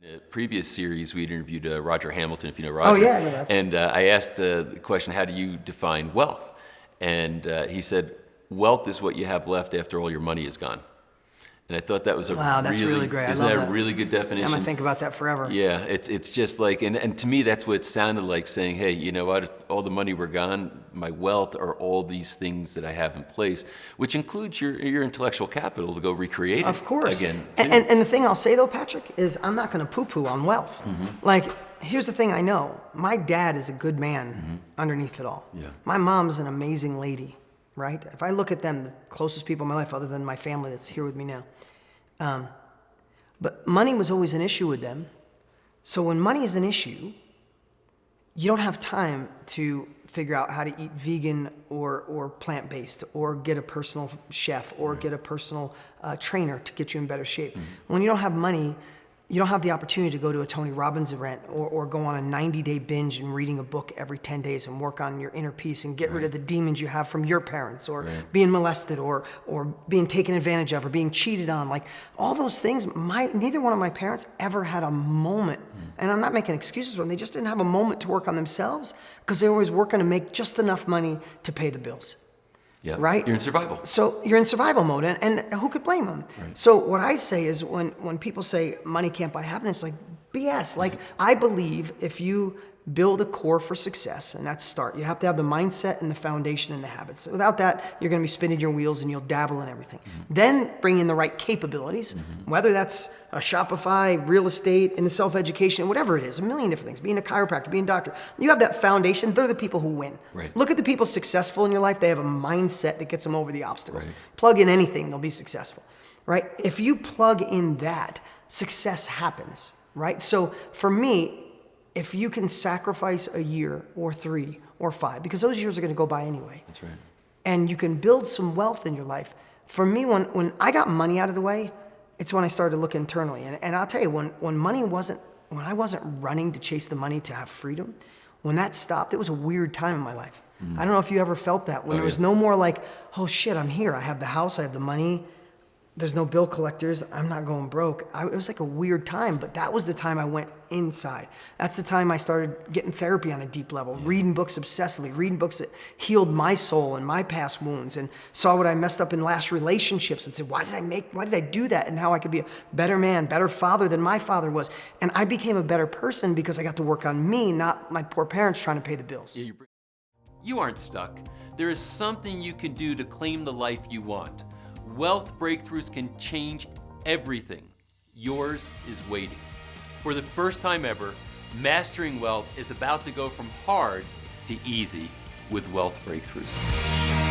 A previous series, we'd interviewed Roger Hamilton, if you know Oh, Roger. yeah, I know Roger. And I asked the question, how do you define wealth? And he said, wealth is what you have left after all your money is gone. And I thought that was a Wow, that's really great. I Isn't love that a that. really good definition? I'm gonna think about that forever. Yeah, it's just like, and to me, that's what it sounded like, saying, hey, you know what, all the money we're gone, my wealth are all these things that I have in place, which includes your intellectual capital to go recreate it. Of course. Again. And the thing I'll say though, Patrick, is I'm not gonna poo-poo on wealth. Like, here's the thing I know. My dad is a good man underneath it all. Yeah. My mom's an amazing lady, right? If I look at them, the closest people in my life, other than my family that's here with me now, but money was always an issue with them. So when money is an issue, you don't have time to figure out how to eat vegan or plant-based, or get a personal chef, or get a personal trainer to get you in better shape. When you don't have money, you don't have the opportunity to go to a Tony Robbins event, or go on a 90-day binge and reading a book every 10 days and work on your inner peace and get rid of the demons you have from your parents, or being molested, or being taken advantage of, or being cheated on. Like, all those things, neither one of my parents ever had a moment, and I'm not making excuses for them, they just didn't have a moment to work on themselves, because they were always working to make just enough money to pay the bills. Yeah, right? You're in survival. So you're in survival mode, and who could blame them? Right. So what I say is, when people say money can't buy happiness, like BS. Like, I believe if you build a core for success, and that's start, you have to have the mindset and the foundation and the habits. Without that, you're gonna be spinning your wheels and you'll dabble in everything. Then bring in the right capabilities, whether that's a Shopify, real estate, in the self-education, whatever it is, a million different things, being a chiropractor, being a doctor. You have that foundation, they're the people who win. Right. Look at the people successful in your life, they have a mindset that gets them over the obstacles. Right. Plug in anything, they'll be successful, right? If you plug in that, success happens, right? So for me, if you can sacrifice a year or 3 or 5, because those years are gonna go by anyway. That's right. And you can build some wealth in your life. For me, when I got money out of the way, it's when I started to look internally. And I'll tell you, when I wasn't running to chase the money to have freedom, when that stopped, it was a weird time in my life. I don't know if you ever felt that, when there was no more like, oh shit, I'm here, I have the house, I have the money, there's no bill collectors, I'm not going broke. It was like a weird time, but that was the time I went inside. That's the time I started getting therapy on a deep level, reading books obsessively, reading books that healed my soul and my past wounds, and saw what I messed up in last relationships and said, why did I do that? And how I could be a better man, better father than my father was. And I became a better person because I got to work on me, not my poor parents trying to pay the bills. You aren't stuck. There is something you can do to claim the life you want. Wealth breakthroughs can change everything. Yours is waiting. For the first time ever, Mastering Wealth is about to go from hard to easy with Wealth Breakthroughs.